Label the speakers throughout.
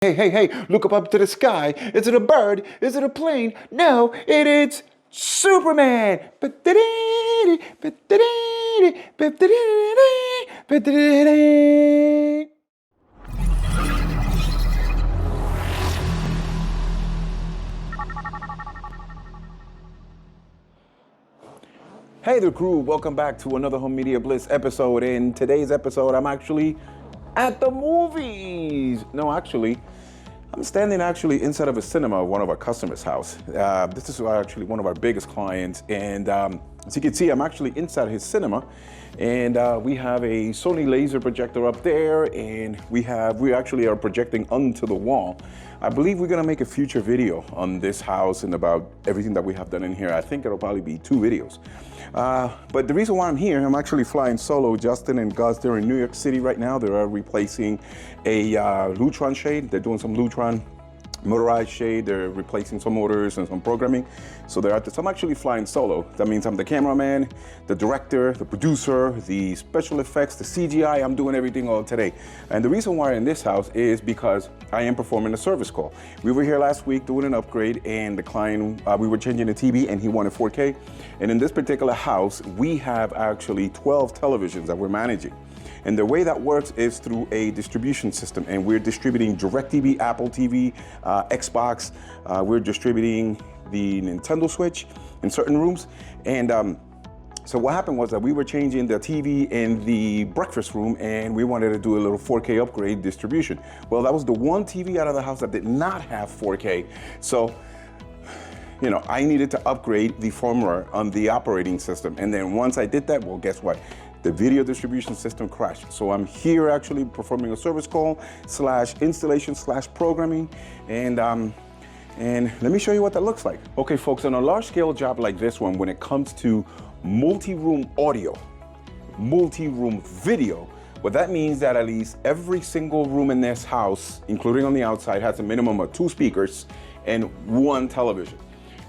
Speaker 1: Hey, hey, hey, look up to the sky. Is it a bird? Is it a plane? No, it's Superman. Hey there, crew. Welcome back to another Home Media Bliss episode. In today's episode, I'm actually at the movies. No, actually, I'm standing inside of a cinema of one of our customers' house. This is actually one of our biggest clients, and as you can see, I'm actually inside his cinema, and we have a Sony laser projector up there, and we actually are projecting onto the wall. I believe we're gonna make a future video on this house and about everything that we have done in here. I think it'll probably be 2 videos. But the reason why I'm here, I'm actually flying solo. Justin and Gus, they're in New York City right now. They're replacing a Lutron shade. They're doing some Lutron motorized shade. They're replacing some motors and some programming. So they're at this. I'm actually flying solo. That means I'm the cameraman, the director, the producer, the special effects, the CGI. I'm doing everything all today. And the reason why I'm in this house is because I am performing a service call. We were here last week doing an upgrade, and the client, we were changing the TV, and he wanted 4K. And in this particular house, we have actually 12 televisions that we're managing. And the way that works is through a distribution system, and we're distributing DirecTV, Apple TV, Xbox. We're distributing the Nintendo Switch in certain rooms. And so what happened was that we were changing the TV in the breakfast room, and we wanted to do a little 4K upgrade distribution. Well, that was the one TV out of the house that did not have 4K. So, you know, I needed to upgrade the firmware on the operating system. And then once I did that, well, guess what? The video distribution system crashed. So I'm here actually performing a service call / installation / programming. And let me show you what that looks like. Okay, folks, on a large scale job like this one, when it comes to multi-room audio, multi-room video, what that means that at least every single room in this house, including on the outside, has a minimum of 2 speakers and 1 television,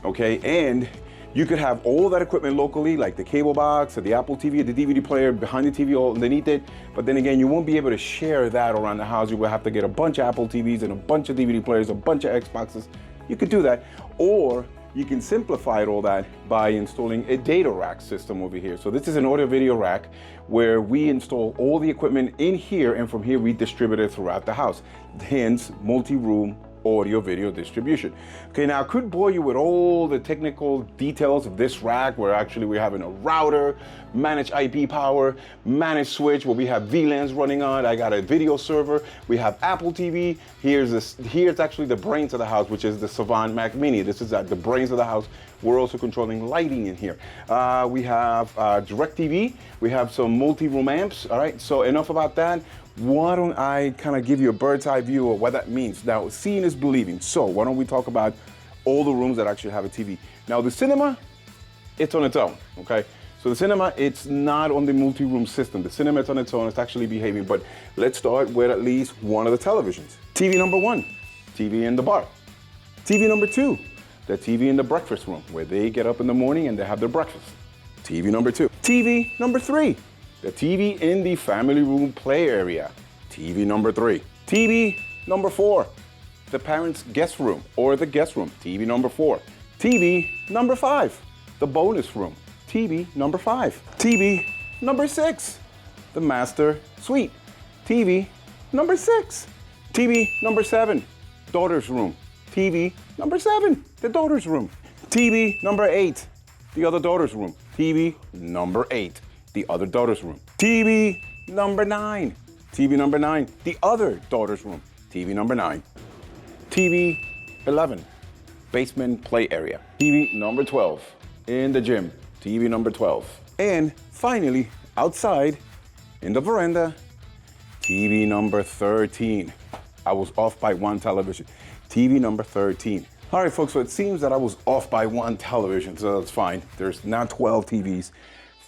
Speaker 1: okay? And you could have all that equipment locally, like the cable box, or the Apple TV, the DVD player behind the TV, all underneath it. But then again, you won't be able to share that around the house. You will have to get a bunch of Apple TVs and a bunch of DVD players, a bunch of Xboxes. You could do that. Or you can simplify all that by installing a data rack system over here. So this is an audio video rack where we install all the equipment in here, and from here we distribute it throughout the house. Hence, multi-room audio video distribution. Okay, now I could bore you with all the technical details of this rack, where actually we're having a router, managed IP power, managed switch, where we have VLANs running on. I got a video server. We have Apple TV. Here's actually the brains of the house, which is the Savant Mac Mini. This is the brains of the house. We're also controlling lighting in here. We have DirecTV. We have some multi-room amps. All right, so enough about that. Why don't I kind of give you a bird's eye view of what that means? Now, seeing is believing. So why don't we talk about all the rooms that actually have a TV? Now, the cinema, it's on its own, okay? So the cinema, it's not on the multi-room system. The cinema, it's on its own. It's actually behaving. But let's start with at least one of the televisions. TV number 1, TV in the bar. TV number 2, the TV in the breakfast room, where they get up in the morning and they have their breakfast. TV number 2. TV number 3, the TV in the family room play area. TV number 3. TV number 4, the parents' guest room or the guest room. TV number 4. TV number 5, the bonus room. TV number 5. TV number 6, the master suite. TV number 6. TV number 7, daughter's room. TV number 7, the daughter's room. TV number 8, the other daughter's room. TV number 8, the other daughter's room. TV number 9. TV number 9, the other daughter's room. TV number 9. TV 11, basement play area. TV number 12, in the gym. TV number 12. And finally, outside, in the veranda, TV number 13. I was off by 1 television. TV number 13. All right, folks, so it seems that I was off by 1 television, so that's fine. There's now 12 TVs.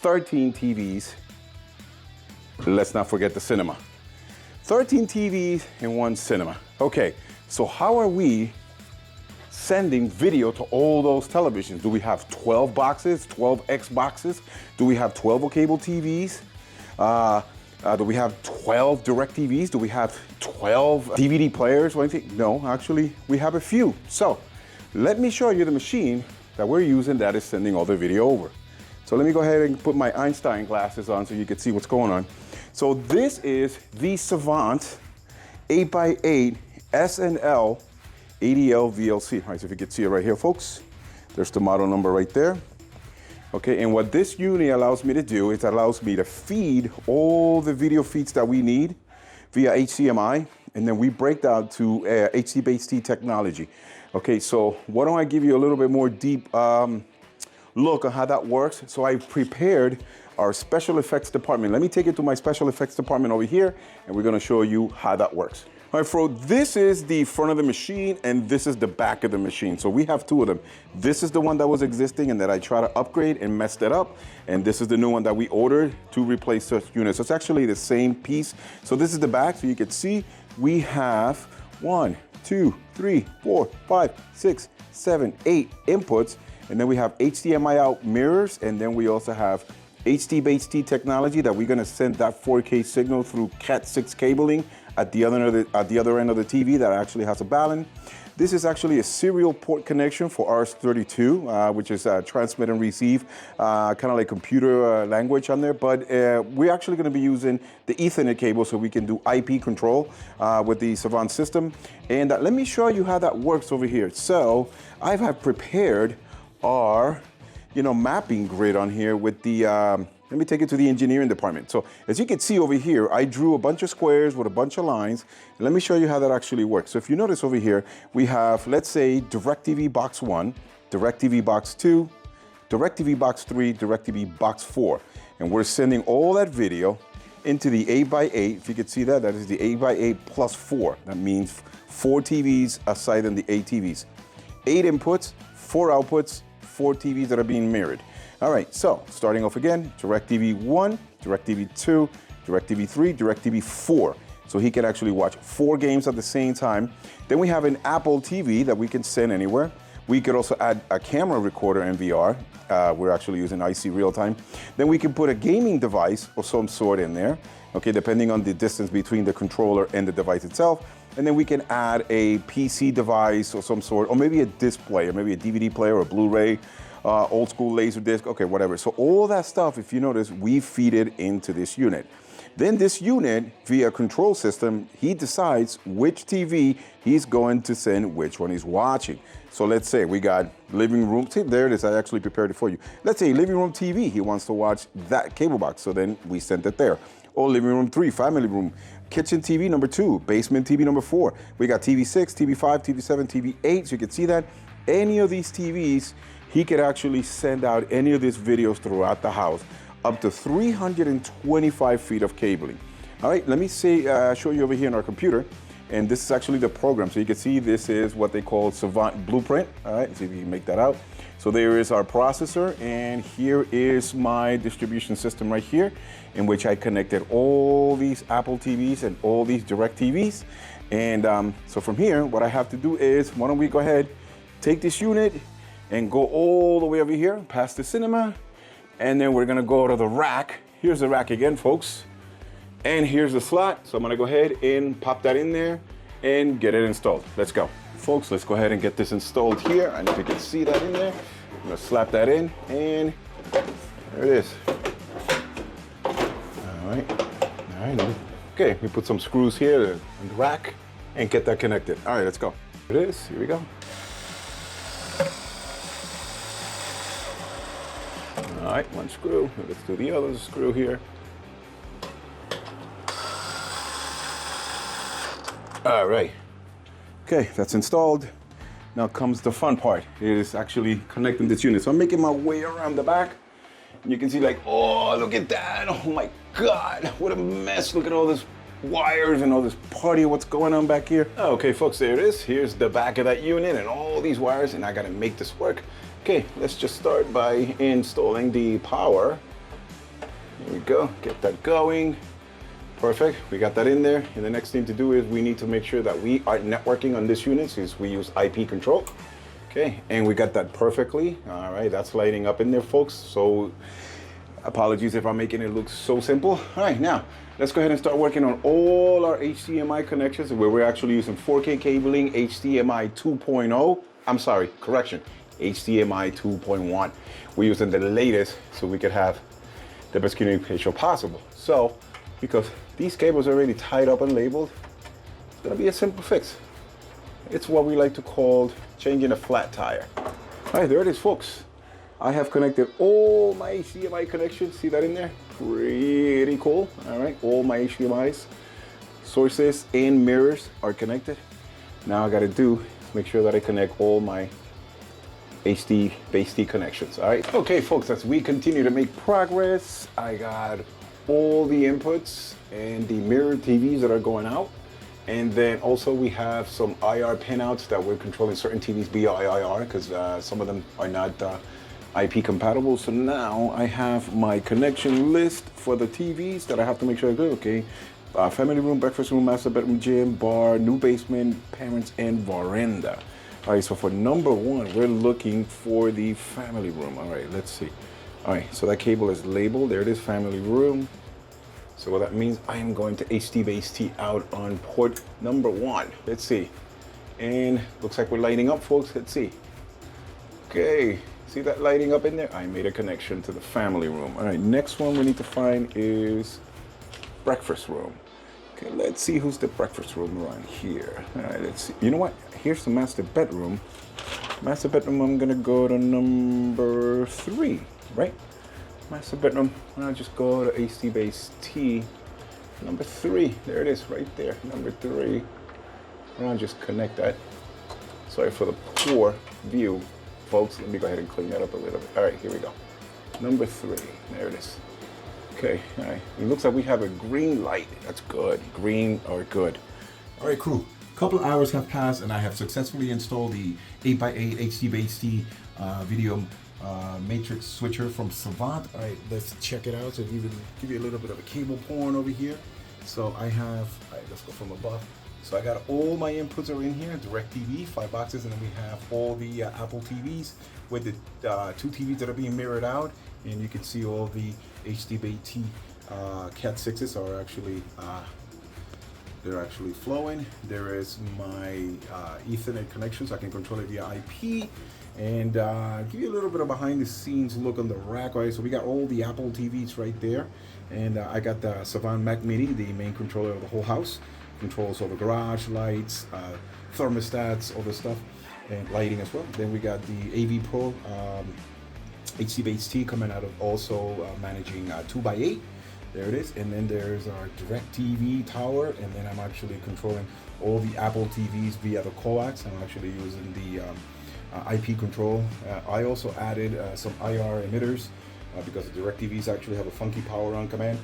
Speaker 1: 13 TVs. Let's not forget the cinema. 13 TVs and 1 cinema. Okay, so how are we sending video to all those televisions? Do we have 12 boxes, 12 Xboxes? Do we have 12 cable TVs? Do we have 12 DirecTVs? Do we have 12 DVD players or anything? No, actually, we have a few. So let me show you the machine that we're using that is sending all the video over. So let me go ahead and put my Einstein glasses on so you can see what's going on. So this is the Savant 8x8 SNL ADL VLC. All right, so if you can see it right here, folks, there's the model number right there. Okay, and what this unit allows me to do is it allows me to feed all the video feeds that we need via HDMI, and then we break down to HD-based technology. Okay, so why don't I give you a little bit more deep look on how that works. So I prepared our special effects department. Let me take you to my special effects department over here, and we're gonna show you how that works. All right, Fro, this is the front of the machine, and this is the back of the machine. So we have two of them. This is the one that was existing and that I tried to upgrade and messed it up. And this is the new one that we ordered to replace such units. So it's actually the same piece. So this is the back, so you can see we have 1, 2, 3, 4, 5, 6, 7, 8 inputs. And then we have HDMI out mirrors, and then we also have HD-based technology that we're gonna send that 4K signal through Cat6 cabling at the other end of the TV that actually has a balun. This is actually a serial port connection for RS-32, which is transmit and receive, kind of like computer language on there. But we're actually going to be using the Ethernet cable so we can do IP control with the Savant system. And let me show you how that works over here. So I have prepared our, mapping grid on here with the. Let me take it to the engineering department. So as you can see over here, I drew a bunch of squares with a bunch of lines. Let me show you how that actually works. So if you notice over here, we have, let's say, DirecTV box 1, DirecTV box 2, DirecTV box 3, DirecTV box 4. And we're sending all that video into the 8x8. If you can see that, that is the 8x8 plus 4. That means 4 TVs aside than the 8 TVs. 8 inputs, 4 outputs, 4 TVs that are being mirrored. All right, so starting off again, DirecTV 1, DirecTV 2, DirecTV 3, DirecTV 4. So he can actually watch 4 games at the same time. Then we have an Apple TV that we can send anywhere. We could also add a camera recorder in VR. We're actually using IC real time. Then we can put a gaming device of some sort in there, okay, depending on the distance between the controller and the device itself. And then we can add a PC device of some sort, or maybe a display, or maybe a DVD player or a Blu-ray. Old school laser disc, okay, whatever. So all that stuff, if you notice, we feed it into this unit. Then this unit, via control system, he decides which TV he's going to send which one he's watching. So let's say we got living room, see, there it is, I actually prepared it for you. Let's say living room TV, he wants to watch that cable box, so then we sent it there. Or living room 3, family room, kitchen TV number 2, basement TV number 4. We got TV 6, TV 5, TV 7, TV 8, so you can see that. Any of these TVs, he could actually send out any of these videos throughout the house, up to 325 feet of cabling. All right, let me show you over here in our computer, and this is actually the program. So you can see this is what they call Savant Blueprint. All right, see if you can make that out. So there is our processor, and here is my distribution system right here, in which I connected all these Apple TVs and all these DirecTVs. And so from here, what I have to do is, why don't we go ahead, take this unit, and go all the way over here, past the cinema, and then we're gonna go to the rack. Here's the rack again, folks. And here's the slot. So I'm gonna go ahead and pop that in there and get it installed. Let's go. Folks, let's go ahead and get this installed here. I don't know if you can see that in there. I'm gonna slap that in, and there it is. All right. Okay, we put some screws here on the rack and get that connected. All right, let's go. Here it is, here we go. All right, one screw. Let's do the other screw here. All right. Okay, that's installed. Now comes the fun part. It is actually connecting this unit. So I'm making my way around the back. And you can see like, oh, look at that. Oh my God, what a mess. Look at all this wires and all this party, what's going on back here. Okay, folks, there it is. Here's the back of that unit and all these wires, and I gotta make this work. Okay, let's just start by installing the power. Here we go, get that going. Perfect, we got that in there. And the next thing to do is we need to make sure that we are networking on this unit since we use IP control. Okay, and we got that perfectly. All right, that's lighting up in there, folks. So Apologies if I'm making it look so simple. All right, now let's go ahead and start working on all our HDMI connections where we're actually using 4K cabling, HDMI 2.0. I'm sorry, correction, HDMI 2.1. We're using the latest so we could have the best communication possible. So, because these cables are already tied up and labeled, it's gonna be a simple fix. It's what we like to call changing a flat tire. All right, there it is, folks. I have connected all my HDMI connections. See that in there? Pretty cool. All right, all my HDMIs, sources, and mirrors are connected. Now I gotta do, make sure that I connect all my HD base T connections. All right, okay, folks, as we continue to make progress, I got all the inputs and the mirror TVs that are going out. And then also we have some IR pinouts that we're controlling certain TVs via IR because some of them are not IP compatible. So now I have my connection list for the TVs that I have to make sure I go, okay. Family room, breakfast room, master bedroom, gym, bar, new basement, parents, and veranda. All right, so for number one, we're looking for the family room. All right, let's see. All right, so that cable is labeled. There it is, family room. So what that means, I am going to HD base T out on port number one. Let's see. And looks like we're lighting up, folks. Let's see. Okay. See that lighting up in there? I made a connection to the family room. All right, next one we need to find is breakfast room. Okay, let's see who's the breakfast room around here. All right, let's see. You know what? Here's the master bedroom. Master bedroom, I'm gonna go to number 3, right? Master bedroom, I'll just go to HD base T. Number 3, there it is right there, number 3. I'll just connect that. Sorry for the poor view. Folks, let me go ahead and clean that up a little bit. All right, here we go. Number 3, there it is. Okay, all right. It looks like we have a green light. That's good. Green or good.
Speaker 2: All right, crew. A couple hours have passed and I have successfully installed the 8x8 HD base T video matrix switcher from Savant. All right, let's check it out. So give you a little bit of a cable porn over here. So I have, all right, let's go from above. So I got all my inputs are in here, DirecTV, 5 boxes, and then we have all the Apple TVs with the 2 TVs that are being mirrored out, and you can see all the HD base T Cat 6s are actually they're actually flowing. There is my Ethernet connection, so I can control it via IP, and give you a little bit of behind the scenes look on the rack. Right, so we got all the Apple TVs right there, and I got the Savant Mac Mini, the main controller of the whole house. Controls all the garage lights, thermostats, all this stuff, and lighting as well. Then we got the AV Pro HD base T coming out of also managing 2x8. There it is. And then there's our DirecTV tower, and then I'm actually controlling all the Apple TVs via the coax. I'm actually using the IP control. I also added some IR emitters because the DirecTVs actually have a funky power on command.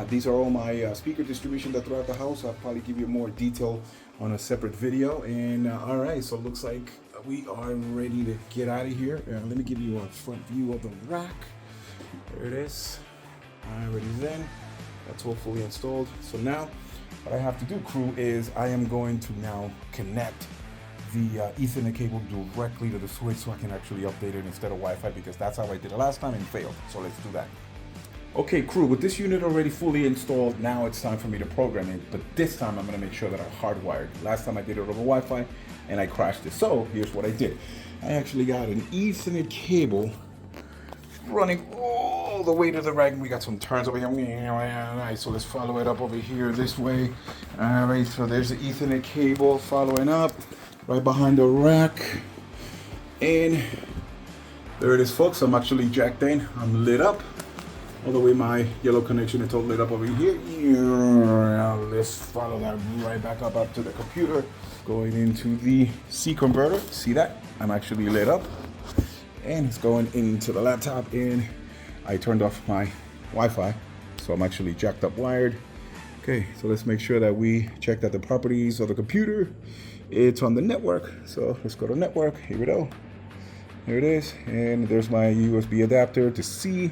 Speaker 2: These are all my speaker distribution that throughout the house. I'll probably give you more detail on a separate video. And all right, so it looks like we are ready to get out of here. Let me give you a front view of the rack. There it is. Already then. That's all fully installed. So now what I have to do, crew, is I am going to now connect the Ethernet cable directly to the switch so I can actually update it instead of Wi-Fi, because that's how I did it last time and failed. So let's do that. Okay, crew, with this unit already fully installed, now it's time for me to program it, but this time I'm gonna make sure that I hardwired. Last time I did it over Wi-Fi and I crashed it. So here's what I did. I actually got an Ethernet cable running all the way to the rack. We got some turns over here. All right, so let's follow it up over here this way. All right, so there's the Ethernet cable following up right behind the rack. And there it is, folks. I'm actually jacked in. I'm lit up. All the way my yellow connection is all lit up over here. Let's follow that right back up to the computer. Going into the C converter. See that? I'm actually lit up. And it's going into the laptop, and I turned off my Wi-Fi. So I'm actually jacked up wired. Okay, so let's make sure that we check that the properties of the computer, it's on the network. So let's go to network. Here we go. There it is. And there's my USB adapter to C.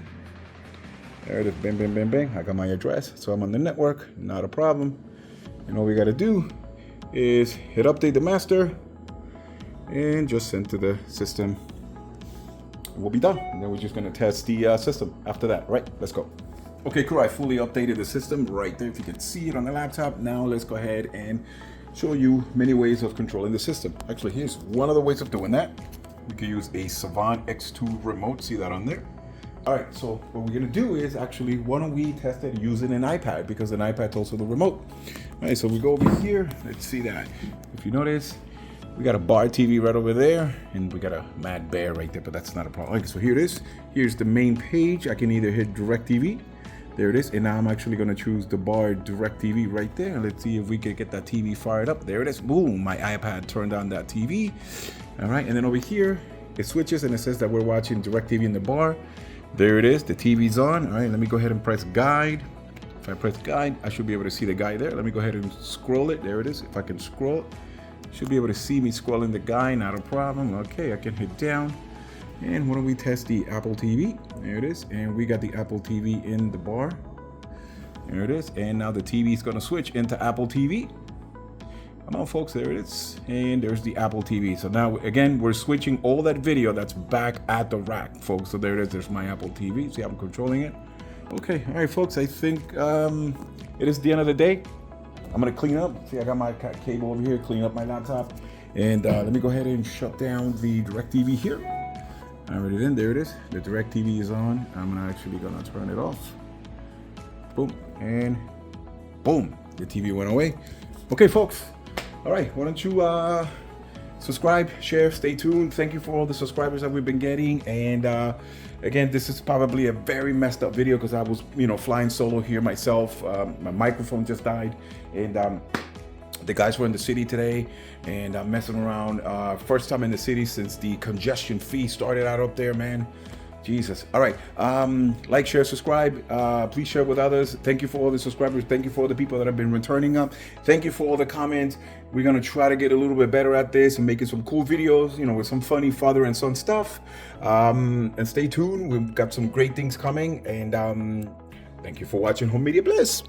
Speaker 2: There it is, bang, bang, bang, bang. I got my address, so I'm on the network, not a problem. And all we gotta do is hit update the master and just send to the system
Speaker 1: we'll be done. And then we're just gonna test the system after that. Right, let's go. Okay, crew, I fully updated the system right there. If you can see it on the laptop. Now let's go ahead and show you many ways of controlling the system. Actually, here's one of the ways of doing that. We can use a Savant X2 remote. See that on there? All right, so what we're gonna do is actually, why don't we test it using an iPad, because an iPad's also the remote. All right, so we go over here. Let's see that. If you notice, we got a bar TV right over there, and we got a Mad Bear right there, but that's not a problem. Okay, so here it is. Here's the main page. I can either hit DirecTV. There it is, and now I'm actually gonna choose the bar DirecTV right there. Let's see if we can get that TV fired up. There it is, boom, my iPad turned on that TV. All right, and then over here, it switches and it says that we're watching DirecTV in the bar. There it is, the TV's on. All right, let me go ahead and press guide. If I press guide, I should be able to see the guide there. Let me go ahead and scroll it. There it is, if I can scroll, should be able to see me scrolling the guide, not a problem. Okay, I can hit down. And why don't we test the Apple TV? There it is, and we got the Apple TV in the bar. There it is, and now the TV is gonna switch into Apple TV. Come on, folks, there it is, and there's the Apple TV. So now, again, we're switching all that video that's back at the rack, folks. So there it is, there's my Apple TV. See how I'm controlling it? Okay, all right, folks, I think it is the end of the day. I'm gonna clean up. See, I got my cable over here, clean up my laptop. And let me go ahead and shut down the DirecTV here. I read it in, there it is. The DirecTV is on. I'm actually gonna turn it off. Boom, and boom, the TV went away. Okay, folks, all right, why don't you subscribe, share, stay tuned. Thank you for all the subscribers that we've been getting. And again, this is probably a very messed up video because I was, flying solo here myself. My microphone just died, and the guys were in the city today, and I'm messing around. First time in the city since the congestion fee started out up there, man. Jesus. All right. Like, share, subscribe. Please share with others. Thank you for all the subscribers. Thank you for all the people that have been returning up. Thank you for all the comments. We're going to try to get a little bit better at this and making some cool videos, with some funny father and son stuff. And stay tuned. We've got some great things coming. And thank you for watching Home Media Bliss.